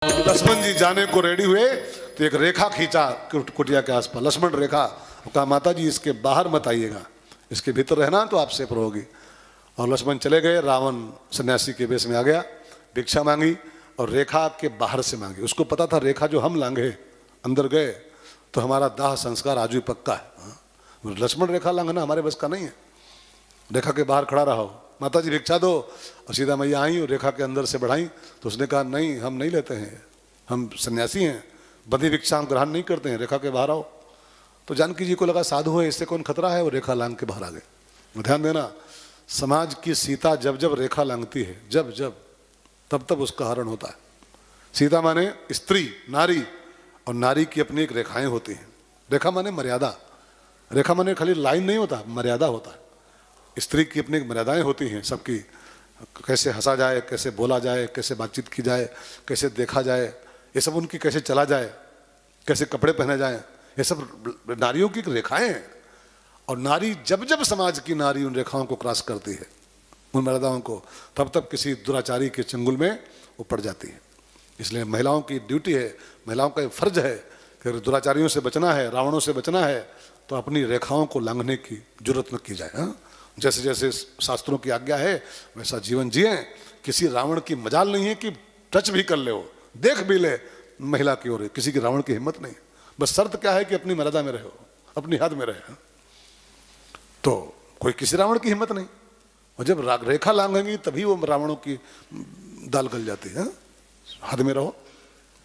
लक्ष्मण जी जाने को रेडी हुए तो एक रेखा खींचा कुटिया के आसपास, लक्ष्मण रेखा। कहा माता जी इसके बाहर मत आइएगा, इसके भीतर रहना तो आपसे होगी। और लक्ष्मण चले गए। रावण सन्यासी के वेश में आ गया, भिक्षा मांगी और रेखा के बाहर से मांगी। उसको पता था रेखा जो हम लांघे अंदर गए तो हमारा दाह संस्कार आज भी पक्का है। लक्ष्मण रेखा लांघना हमारे बस का नहीं है। रेखा के बाहर खड़ा रहा, माता जी भिक्षा दो। और सीता मैया आई और रेखा के अंदर से बढ़ाई तो उसने कहा नहीं, हम नहीं लेते हैं, हम सन्यासी हैं, बंधी भिक्षा हम ग्रहण नहीं करते हैं, रेखा के बाहर आओ। तो जानकी जी को लगा साधु है, इससे कौन खतरा है, वो रेखा लांघ के बाहर आ गए। ध्यान देना, समाज की सीता जब जब रेखा लांघती है, जब जब तब तब उसका हरण होता है। सीता माने स्त्री, नारी, और नारी की अपनी एक रेखाएं होती हैं। रेखा माने मर्यादा, रेखा माने खाली लाइन नहीं होता, मर्यादा होता है। स्त्री की अपनी मर्यादाएं होती हैं सबकी, कैसे हंसा जाए, कैसे बोला जाए, कैसे बातचीत की जाए, कैसे देखा जाए, ये सब उनकी कैसे चला जाए, कैसे कपड़े पहने जाए, ये सब नारियों की रेखाएं हैं। और नारी जब जब समाज की नारी उन रेखाओं को क्रॉस करती है, उन मर्यादाओं को, तब तब किसी दुराचारी के चंगुल में वो पड़ जाती है। इसलिए महिलाओं की ड्यूटी है, महिलाओं का फर्ज है कि दुराचारियों से बचना है, रावणों से बचना है तो अपनी रेखाओं को लांघने की जरूरत न की जाए। हाँ, जैसे जैसे शास्त्रों की आज्ञा है वैसा जीवन जिए। किसी रावण की मजाल नहीं है कि टच भी कर ले, हो देख भी ले महिला की ओर, किसी की रावण की हिम्मत नहीं। बस शर्त क्या है कि अपनी मर्यादा में रहो, अपनी हद में रहे। तो कोई किसी रावण की हिम्मत नहीं। और जब रेखा लांघेंगी तभी वो रावणों की दाल गल जाती है। हद में रहो।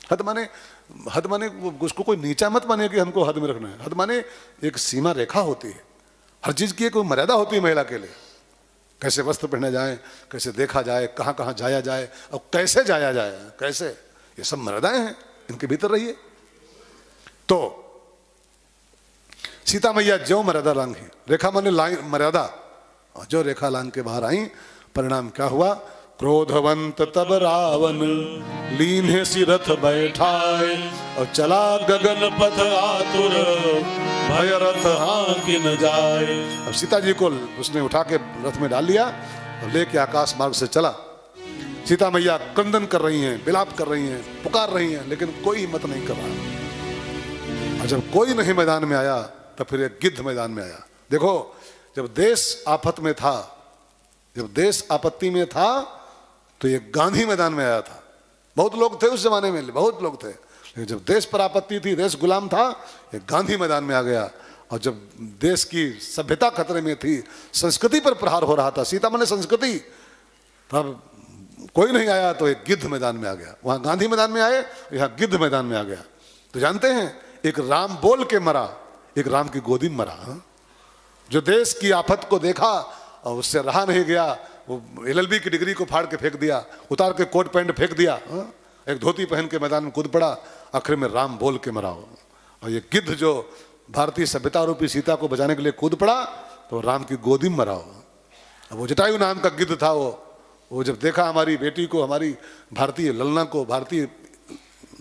हद माने उसको कोई नीचा मत माने कि हमको हद में रखना है। हद माने एक सीमा रेखा होती है, हर चीज की एक मर्यादा होती है महिला के लिए। कैसे वस्त्र पहने जाए, कैसे देखा जाए, कहाँ कहाँ जाया जाए और कैसे जाया जाए, कैसे, ये सब मर्यादाएं हैं, इनके भीतर रहिए। तो सीता मैया जो मर्यादा लांघी, रेखा माने मर्यादा, और जो रेखा लांघ के बाहर आई, परिणाम क्या हुआ? क्रोधवंत तब रावण लीन्हे सिरथ बैठाए, और चला गगन पथ आतुर भय रथ हाँकि न जाए। अब सीता जी को उसने उठा के रथ में डाल लिया और लेके आकाश मार्ग से चला। सीता मैया क्रंदन कर रही हैं, विलाप कर रही हैं, पुकार रही हैं, लेकिन कोई हिम्मत नहीं कर रहा। और जब कोई नहीं मैदान में आया तब फिर एक गिद्ध मैदान में आया। देखो, जब देश आफत में था, जब देश आपत्ति में था तो ये गांधी मैदान में आया था। बहुत लोग थे उस जमाने में, बहुत लोग थे, लेकिन जब देश पर आपत्ति थी, देश गुलाम था, ये गांधी मैदान में आ गया। और जब देश की सभ्यता खतरे में थी, संस्कृति पर प्रहार हो रहा था, सीता माने संस्कृति, तब कोई नहीं आया तो एक गिद्ध मैदान में आ गया। वहां गांधी मैदान में आए, यहाँ गिद्ध मैदान में आ गया। तो जानते हैं, एक राम बोल के मरा, एक राम की गोदी में मरा। जो देश की आफत को देखा और उससे रहा नहीं गया, वो LLB की डिग्री को फाड़ के फेंक दिया, उतार के कोट पैंट फेंक दिया, एक धोती पहन के मैदान में कूद पड़ा, आखिर में राम बोल के मरा। और ये गिद्ध जो भारतीय सभ्यता रूपी सीता को बचाने के लिए कूद पड़ा तो राम की गोदी में मरा। अब वो जटायु नाम का गिद्ध था, वो जब देखा हमारी बेटी को, हमारी भारतीय ललना को, भारतीय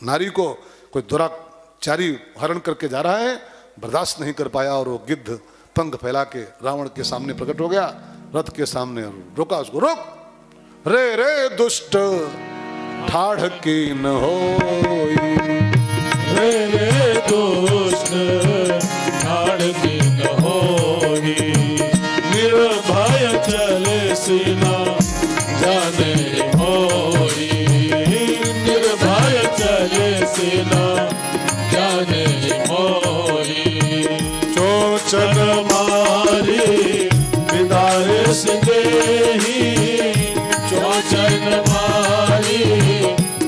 नारी को कोई दुराचारी हरण करके जा रहा है, बर्दाश्त नहीं कर पाया और वो गिद्ध पंख फैला के रावण के सामने प्रकट हो गया, रथ के सामने। रोका उसको, रोक, रे रे दुष्ट ठाढ़ की न होई, रे रे दुष्ट ठाढ़ की न होई, निर्भय चले सीना जाने होई, निर्भय चले सीना जाने होई। चोचन मारी विदारे सिदेही, चोचन मारी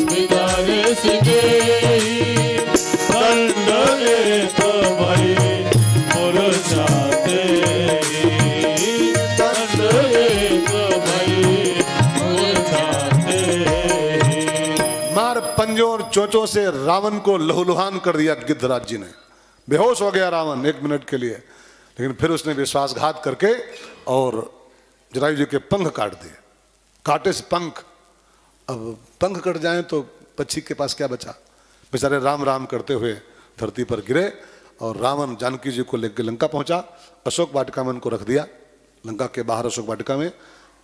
विदारे सिदेही, दंड एक भई मुरझाते ही, दंड एक भई मुरझाते ही। मार पंजों और चोचों से रावण को लहूलुहान कर दिया गिद्धराज जी ने। बेहोश हो गया रावण 1 मिनट के लिए, लेकिन फिर उसने विश्वासघात करके और जटायु जी के पंख काट दिए। काटे से पंख, अब पंख कट जाएं तो पक्षी के पास क्या बचा? बेचारे राम राम करते हुए धरती पर गिरे और रावण जानकी जी को लेकर लंका पहुंचा। अशोक वाटिका में उनको रख दिया, लंका के बाहर अशोक वाटिका में।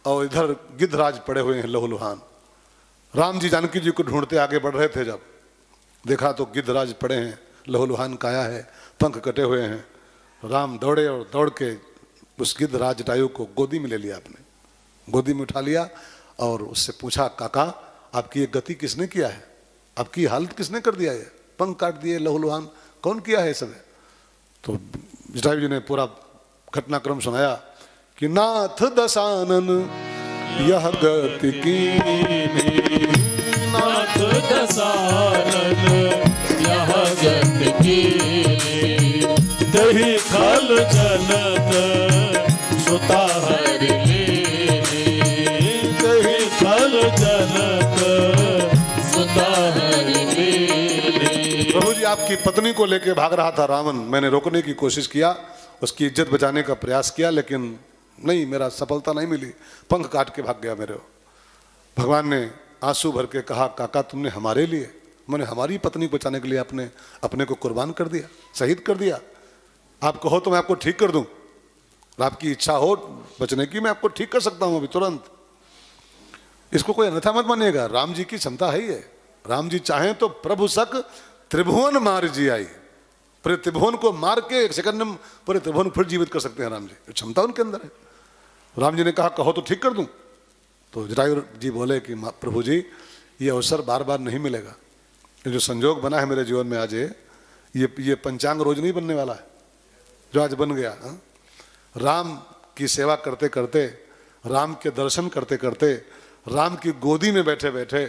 और इधर गिद्धराज पड़े हुए हैं लहूलुहान। राम जी जानकी जी को ढूंढते आगे बढ़ रहे थे, जब देखा तो गिद्धराज पड़े हैं, लहूलुहान काया है, पंख कटे हुए हैं। राम दौड़े और दौड़ के उस गिद्धराज जटायु को गोदी में ले लिया, आपने गोदी में उठा लिया और उससे पूछा, काका आपकी ये गति किसने किया है, आपकी हालत किसने कर दिया है, पंख काट दिए, लहूलुहान कौन किया है सब? तो जटायु जी ने पूरा घटनाक्रम सुनाया कि नाथ दशानन यह गति कीन्ही, नाथ दशानन यह गति कीन्ही, दही खल जनत सुता हरि लीनी, दही खल जनत सुता हरि लीनी। प्रभु जी आपकी पत्नी को लेके भाग रहा था रावण, मैंने रोकने की कोशिश किया, उसकी इज्जत बचाने का प्रयास किया, लेकिन नहीं, मेरा सफलता नहीं मिली, पंख काट के भाग गया मेरे। भगवान ने आंसू भर के कहा, काका तुमने हमारे लिए, मैंने हमारी पत्नी को बचाने के लिए अपने अपने को कुर्बान कर दिया, शहीद कर दिया। आप कहो तो मैं आपको ठीक कर दूं, आपकी इच्छा हो बचने की, मैं आपको ठीक कर सकता हूं अभी तुरंत। इसको कोई अन्यथा मत मानिएगा, राम जी की क्षमता है ये। राम जी चाहें तो प्रभु सक त्रिभुवन मार जी आई, पूरे त्रिभुवन को मार के एक सेकंड में पूरे त्रिभुवन फिर जीवित कर सकते हैं राम जी, क्षमता उनके अंदर है। राम जी ने कहा, कहो तो ठीक कर दूं। तो जटायु जी बोले कि प्रभु जी ये अवसर बार बार नहीं मिलेगा, ये जो संजोग बना है मेरे जीवन में आज, ये पंचांग रोज नहीं बनने वाला है जो आज बन गया। हा? राम की सेवा करते करते, राम के दर्शन करते करते, राम की गोदी में बैठे बैठे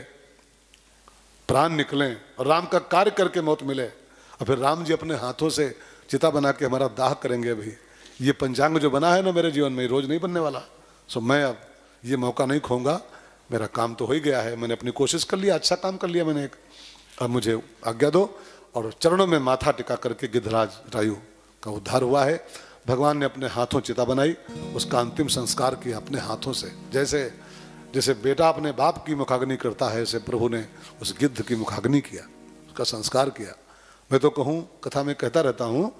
प्राण निकले और राम का कार्य करके मौत मिले, और फिर राम जी अपने हाथों से चिता बना के हमारा दाह करेंगे। अभी ये पंचांग जो बना है ना मेरे जीवन में, रोज नहीं बनने वाला। सो मैं अब ये मौका नहीं खोऊंगा, मेरा काम तो हो ही गया है, मैंने अपनी कोशिश कर लिया, अच्छा काम कर लिया मैंने एक, अब मुझे आज्ञा दो। और चरणों में माथा टिका करके गिद्धराज जटायु का उद्धार हुआ है। भगवान ने अपने हाथों चिता बनाई, उसका अंतिम संस्कार किया अपने हाथों से। जैसे जैसे बेटा अपने बाप की मुखाग्नि करता है, ऐसे प्रभु ने उस गिद्ध की मुखाग्नि किया, उसका संस्कार किया। मैं तो कहूँ, कथा में कहता रहता हूँ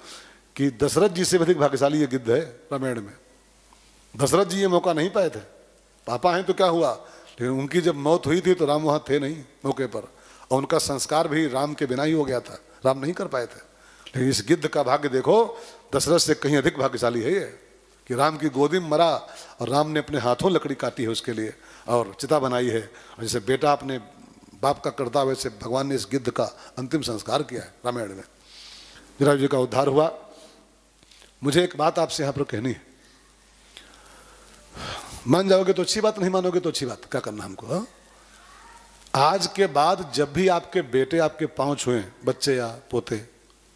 कि दशरथ जी से अधिक भाग्यशाली ये गिद्ध है रामायण में। दशरथ जी ये मौका नहीं पाए थे, पापा हैं तो क्या हुआ, लेकिन उनकी जब मौत हुई थी तो राम वहाँ थे नहीं मौके पर, और उनका संस्कार भी राम के बिना ही हो गया था, राम नहीं कर पाए थे। लेकिन इस गिद्ध का भाग्य देखो, दशरथ से कहीं अधिक भाग्यशाली है ये, कि राम की गोदी में मरा और राम ने अपने हाथों लकड़ी काटी है उसके लिए और चिता बनाई है। और जैसे बेटा अपने बाप का करता है, वैसे भगवान ने इस गिद्ध का अंतिम संस्कार किया है रामायण में। जटायु जी का उद्धार हुआ। मुझे एक बात आपसे यहाँ पर कहनी है, मान जाओगे तो अच्छी बात, नहीं मानोगे तो अच्छी बात, क्या करना हमको। हा? आज के बाद जब भी आपके बेटे आपके पाँव छुएं, बच्चे या पोते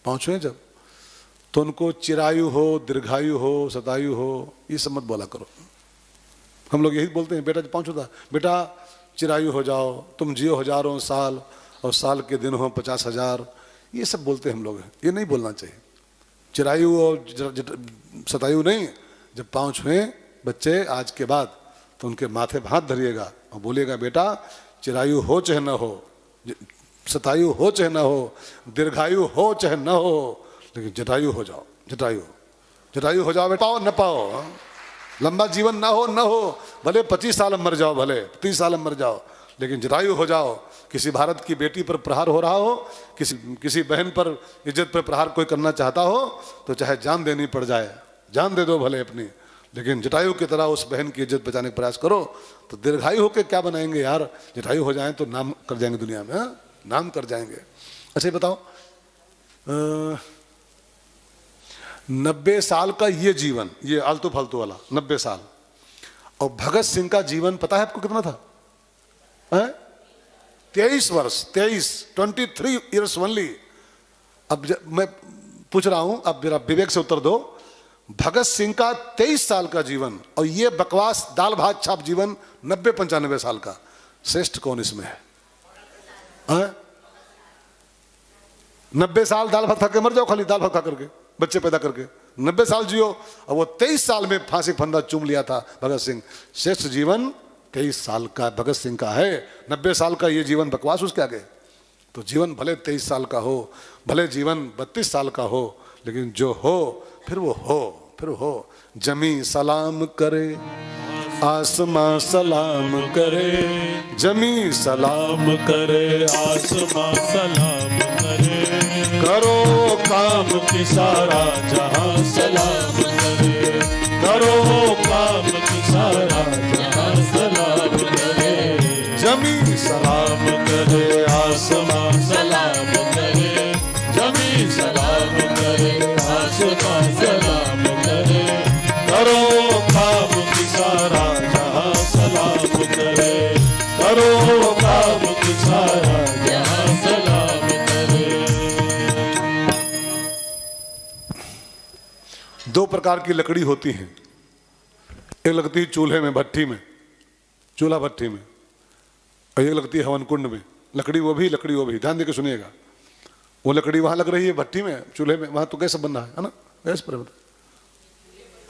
पाँव छुएं जब, तो उनको चिरायु हो, दीर्घायु हो, सतायु हो, ये सब मत बोला करो। हम लोग यही बोलते हैं, बेटा पाँव छूता, बेटा चिरायु हो जाओ, तुम जियो हजारों साल और साल के दिन हो 50,000, ये सब बोलते हैं हम लोग। ये नहीं बोलना चाहिए, चिरायु और सतायु नहीं। जब पाँव छुएं बच्चे आज के बाद, तो उनके माथे पर हाथ धरिएगा और बोलिएगा, बेटा चिरायु हो चाहे न हो, सतायु हो चाहे न हो, दीर्घायु हो चाहे न हो, लेकिन जटायु हो जाओ, जटायु हो जाओ बेटा, पाओ न पाओ, लंबा जीवन ना हो, भले 25 साल में मर जाओ, भले 30 साल में मर जाओ, लेकिन जटायु हो जाओ। किसी भारत की बेटी पर प्रहार हो रहा हो, किसी बहन पर इज्जत पर प्रहार कोई करना चाहता हो, तो चाहे जान देनी पड़ जाए, जान दे दो भले अपनी, लेकिन जटायु की तरह उस बहन की इज्जत बचाने का प्रयास करो। तो दीर्घायु होकर क्या बनाएंगे यार, जटायु हो जाएं तो नाम कर जाएंगे दुनिया में, नाम कर जाएंगे। अच्छा बताओ, 90 साल का ये जीवन, ये आलतू फालतू वाला 90 साल, और भगत सिंह का जीवन पता है आपको कितना था? 23 वर्ष, 23 ईयर्स ओनली। अब मैं पूछ रहा हूं, अब जरा विवेक से उत्तर दो। भगत सिंह का 23 साल का जीवन और ये बकवास दाल भात छाप जीवन 90-95 साल का, श्रेष्ठ कौन इसमें है? 90 साल दाल भात खा के मर जाओ, खाली दाल भात खा करके, बच्चे पैदा करके 90 साल जियो, और वो 23 साल में फांसी फंदा चूम लिया था भगत सिंह। श्रेष्ठ जीवन 23 साल का भगत सिंह का है, 90 साल का ये जीवन बकवास उसके आगे। तो जीवन भले 23 साल का हो, भले जीवन 32 साल का हो, लेकिन जो हो फिर वो हो, फिर हो। जमी सलाम करे आसमां सलाम करे, जमी सलाम सलाम करे, आसमां सलाम करे, करो काम की सारा जहां सलाम करे, करो काम की सारा जहां सलाम करे, जमी सलाम करे, आसमां सलाम करे, जमी सलाम करे, आसमां सलाम करे, करो काम की सारा जहां सलाम करे, करो काम की सारा जहां सलाम करे। दो प्रकार की लकड़ी होती है, एक लगती है चूल्हे में, भट्ठी में, चूल्हा भट्ठी में, और एक लगती है हवन कुंड में। लकड़ी वो भी, लकड़ी वो भी, ध्यान देकर सुनिएगा। वो लकड़ी वहां लग रही है भट्ठी में, चूल्हे में, वहां तो गैस बन रहा है ना, गैस पर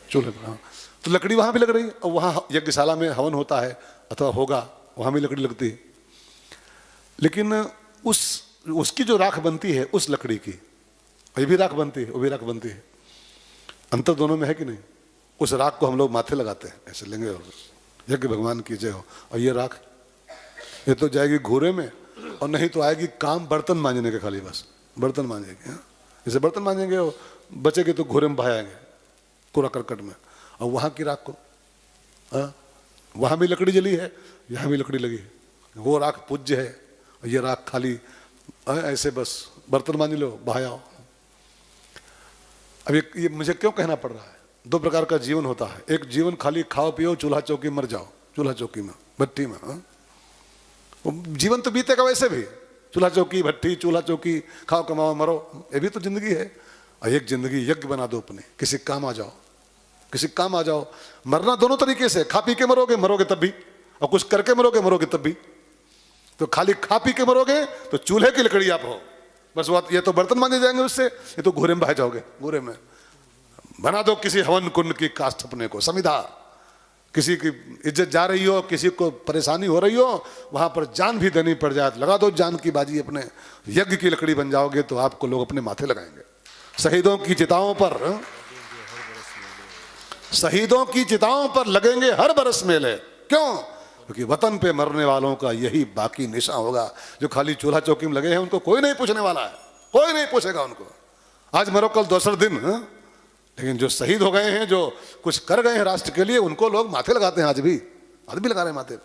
चूल्हे पर। हाँ, तो लकड़ी वहां भी लग रही है, और वहां यज्ञशाला में हवन होता है अथवा होगा, वहां भी लकड़ी लगती है। लेकिन उसकी जो राख बनती है उस लकड़ी की, ये भी राख बनती है, वो भी राख बनती है, अंतर दोनों में है कि नहीं। उस राख को हम लोग माथे लगाते हैं, ऐसे लेंगे और यज्ञ भगवान की जय हो। और ये राख, ये तो जाएगी घूरे में, और नहीं तो आएगी काम बर्तन मांजने के, खाली बस बर्तन मांजेंगे। जैसे बर्तन मांजेंगे और बचेंगे तो घूरे में बहाएंगे, कूड़ा करकट में। और वहाँ की राख को, वहाँ भी लकड़ी जली है, यहाँ भी लकड़ी लगी है, वो राख पूज्य है, और ये राख खाली ऐसे बस बर्तन मांज लो, बहाया। अब ये मुझे क्यों कहना पड़ रहा है, दो प्रकार का जीवन होता है। एक जीवन खाली खाओ पियो, चूल्हा चौकी मर जाओ, चूल्हा चौकी में, भट्टी में। जीवन तो बीतेगा वैसे भी, चूल्हा चौकी, भट्टी, चूल्हा चौकी, खाओ कमाओ मरो, ये भी तो जिंदगी है। और एक जिंदगी यज्ञ बना दो अपने, किसी काम आ जाओ, किसी काम आ जाओ। मरना दोनों तरीके से, खा पी के मरोगे, मरोगे तब भी, और कुछ करके मरोगे, मरोगे तब भी। तो खाली खा पी के मरोगे तो चूल्हे की लकड़ी आप हो, बस वो ये तो बर्तन मांजे जाएंगे उससे, ये तो घूरे में बह जाओगे। घूरे में बना दो किसी हवन कुंड की काष्ठ अपने को, समिधा। किसी की इज्जत जा रही हो, किसी को परेशानी हो रही हो, वहां पर जान भी देनी पड़ जाए, लगा दो जान की बाजी अपने, यज्ञ की लकड़ी बन जाओगे तो आपको लोग अपने माथे लगाएंगे। शहीदों की चिताओं पर, शहीदों की चिताओं पर लगेंगे हर बरस मेले। क्यों? क्योंकि वतन पे मरने वालों का यही बाकी निशा होगा। जो खाली चूल्हा चौकी में लगे हैं उनको कोई नहीं पूछने वाला है, कोई नहीं पूछेगा उनको। आज मरो कल दूसरा दिन, लेकिन जो शहीद हो गए हैं, जो कुछ कर गए हैं राष्ट्र के लिए, उनको लोग माथे लगाते हैं। आज भी लगा रहे हैं माथे।